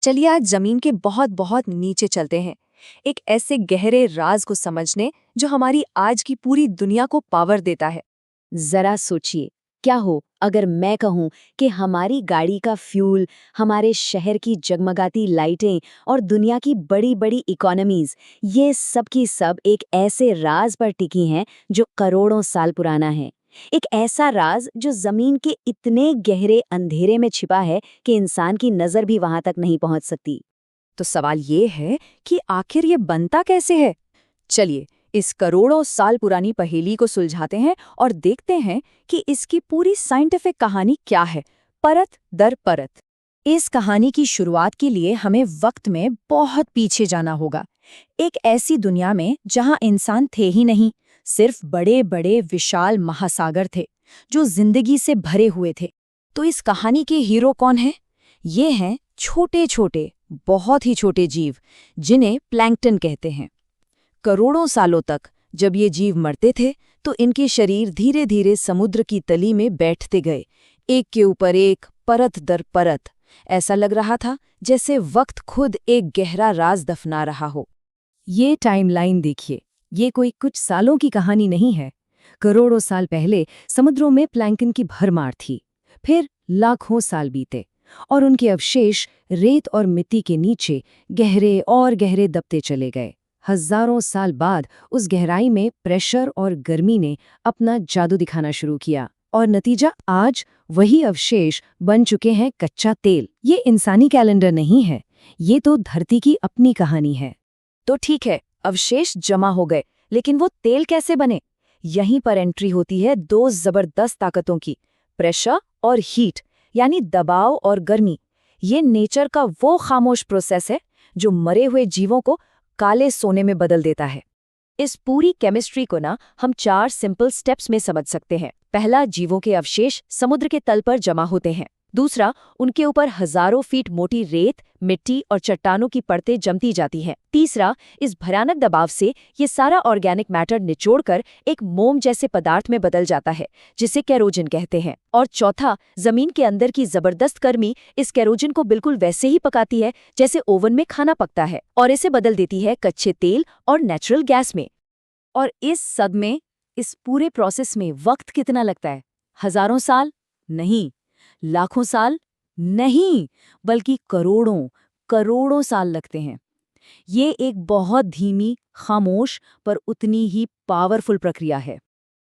चलिए आज जमीन के बहुत बहुत नीचे चलते हैं, एक ऐसे गहरे राज को समझने जो हमारी आज की पूरी दुनिया को पावर देता है। जरा सोचिए, क्या हो अगर मैं कहूं कि हमारी गाड़ी का फ्यूल, हमारे शहर की जगमगाती लाइटें और दुनिया की बड़ी बड़ी इकोनॉमीज, ये सब की सब एक ऐसे राज पर टिकी हैं जो करोड़ों साल पुराना है। एक ऐसा राज जो जमीन के इतने गहरे अंधेरे में छिपा है कि इंसान की नजर भी वहां तक नहीं पहुंच सकती। तो सवाल ये है कि आखिर ये बनता कैसे है। चलिए इस करोड़ों साल पुरानी पहेली को सुलझाते हैं और देखते हैं कि इसकी पूरी साइंटिफिक कहानी क्या है, परत दर परत। इस कहानी की शुरुआत के लिए हमें वक्त में बहुत पीछे जाना होगा, एक ऐसी दुनिया में जहां इंसान थे ही नहीं, सिर्फ बड़े बड़े विशाल महासागर थे जो जिंदगी से भरे हुए थे। तो इस कहानी के हीरो कौन हैं? ये हैं छोटे छोटे, बहुत ही छोटे जीव जिन्हें प्लैंकटन कहते हैं। करोड़ों सालों तक जब ये जीव मरते थे तो इनके शरीर धीरे धीरे समुद्र की तली में बैठते गए, एक के ऊपर एक, परत दर परत। ऐसा लग रहा था जैसे वक्त खुद एक गहरा राज दफना रहा हो। ये टाइमलाइन देखिए, ये कोई कुछ सालों की कहानी नहीं है। करोड़ों साल पहले समुद्रों में प्लैंकटन की भरमार थी। फिर लाखों साल बीते और उनके अवशेष रेत और मिट्टी के नीचे गहरे और गहरे दबते चले गए। हजारों साल बाद उस गहराई में प्रेशर और गर्मी ने अपना जादू दिखाना शुरू किया और नतीजा आज वही अवशेष बन चुके हैं कच्चा तेल। ये इंसानी कैलेंडर नहीं है, ये तो धरती की अपनी कहानी है। तो ठीक है, अवशेष जमा हो गए, लेकिन वो तेल कैसे बने? यहीं पर एंट्री होती है दो जबरदस्त ताकतों की, प्रेशर और हीट, यानी दबाव और गर्मी। ये नेचर का वो खामोश प्रोसेस है जो मरे हुए जीवों को काले सोने में बदल देता है। इस पूरी केमिस्ट्री को हम 4 सिंपल स्टेप्स में समझ सकते हैं। पहला, जीवों के अवशेष समुद्र के तल पर जमा होते हैं। दूसरा, उनके ऊपर हजारों फीट मोटी रेत, मिट्टी और चट्टानों की परतें जमती जाती हैं। तीसरा, इस भयानक दबाव से ये सारा ऑर्गेनिक मैटर निचोड़कर एक मोम जैसे पदार्थ में बदल जाता है, जिसे केरोजिन कहते हैं। और चौथा, जमीन के अंदर की जबरदस्त गर्मी इस केरोजिन को बिल्कुल वैसे ही पकाती है जैसे ओवन में खाना पकता है, और इसे बदल देती है कच्चे तेल और नेचुरल गैस में। और इस पूरे प्रोसेस में वक्त कितना लगता है? हजारों साल नहीं, लाखों साल नहीं, बल्कि करोड़ों करोड़ों साल लगते हैं। ये एक बहुत धीमी, खामोश पर उतनी ही पावरफुल प्रक्रिया है।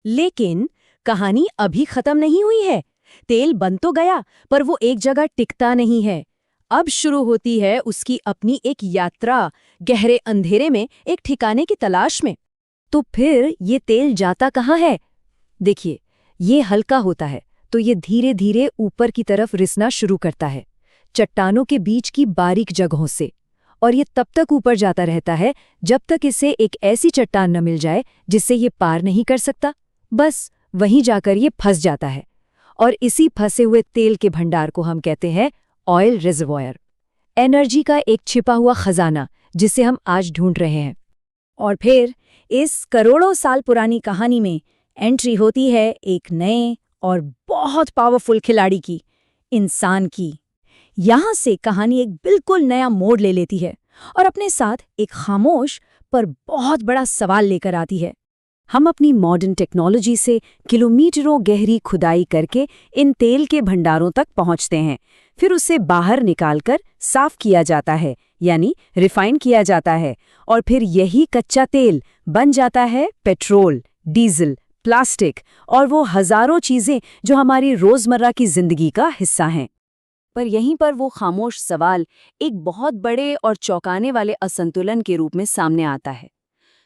लेकिन कहानी अभी खत्म नहीं हुई है। तेल बन तो गया, पर वो एक जगह टिकता नहीं है। अब शुरू होती है उसकी अपनी एक यात्रा, गहरे अंधेरे में एक ठिकाने की तलाश में। तो फिर ये तेल जाता कहाँ है? देखिए, ये हल्का होता है तो ये धीरे धीरे ऊपर की तरफ रिसना शुरू करता है, चट्टानों के बीच की बारीक जगहों से। और ये तब तक ऊपर जाता रहता है जब तक इसे एक ऐसी चट्टान न मिल जाए जिससे ये पार नहीं कर सकता। बस वहीं जाकर ये फंस जाता है। और इसी फंसे हुए तेल के भंडार को हम कहते हैं ऑयल रिजर्वॉयर, एनर्जी का एक छिपा हुआ खजाना जिसे हम आज ढूंढ रहे हैं। और फिर इस करोड़ों साल पुरानी कहानी में एंट्री होती है एक नए और बहुत पावरफुल खिलाड़ी की, इंसान की। यहाँ से कहानी एक बिल्कुल नया मोड़ ले लेती है और अपने साथ एक खामोश पर बहुत बड़ा सवाल लेकर आती है। हम अपनी मॉडर्न टेक्नोलॉजी से किलोमीटरों गहरी खुदाई करके इन तेल के भंडारों तक पहुंचते हैं। फिर उसे बाहर निकालकर साफ किया जाता है, यानी रिफाइन किया जाता है। और फिर यही कच्चा तेल बन जाता है पेट्रोल, डीजल, प्लास्टिक और वो हजारों चीजें जो हमारी रोजमर्रा की जिंदगी का हिस्सा हैं। पर यहीं पर वो खामोश सवाल एक बहुत बड़े और चौंकाने वाले असंतुलन के रूप में सामने आता है।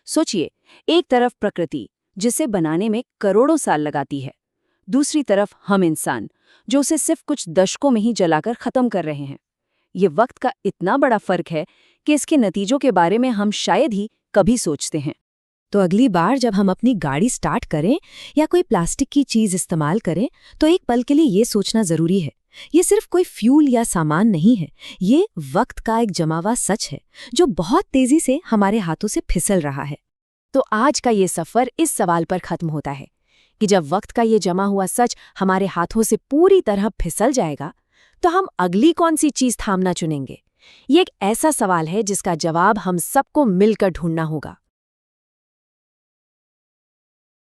सोचिए, एक तरफ प्रकृति जिसे बनाने में करोड़ों साल लगाती है, दूसरी तरफ हम इंसान जो उसे सिर्फ कुछ दशकों में ही जलाकर खत्म कर रहे हैं। ये वक्त का इतना बड़ा फर्क है कि इसके नतीजों के बारे में हम शायद ही कभी सोचते हैं। तो अगली बार जब हम अपनी गाड़ी स्टार्ट करें या कोई प्लास्टिक की चीज इस्तेमाल करें तो एक पल के लिए ये सोचना जरूरी है, ये सिर्फ कोई फ्यूल या सामान नहीं है, ये वक्त का एक जमा हुआ सच है जो बहुत तेजी से हमारे हाथों से फिसल रहा है। तो आज का ये सफर इस सवाल पर खत्म होता है कि जब वक्त का ये जमा हुआ सच हमारे हाथों से पूरी तरह फिसल जाएगा तो हम अगली कौन सी चीज थामना चुनेंगे? ये एक ऐसा सवाल है जिसका जवाब हम सबको मिलकर ढूंढना होगा।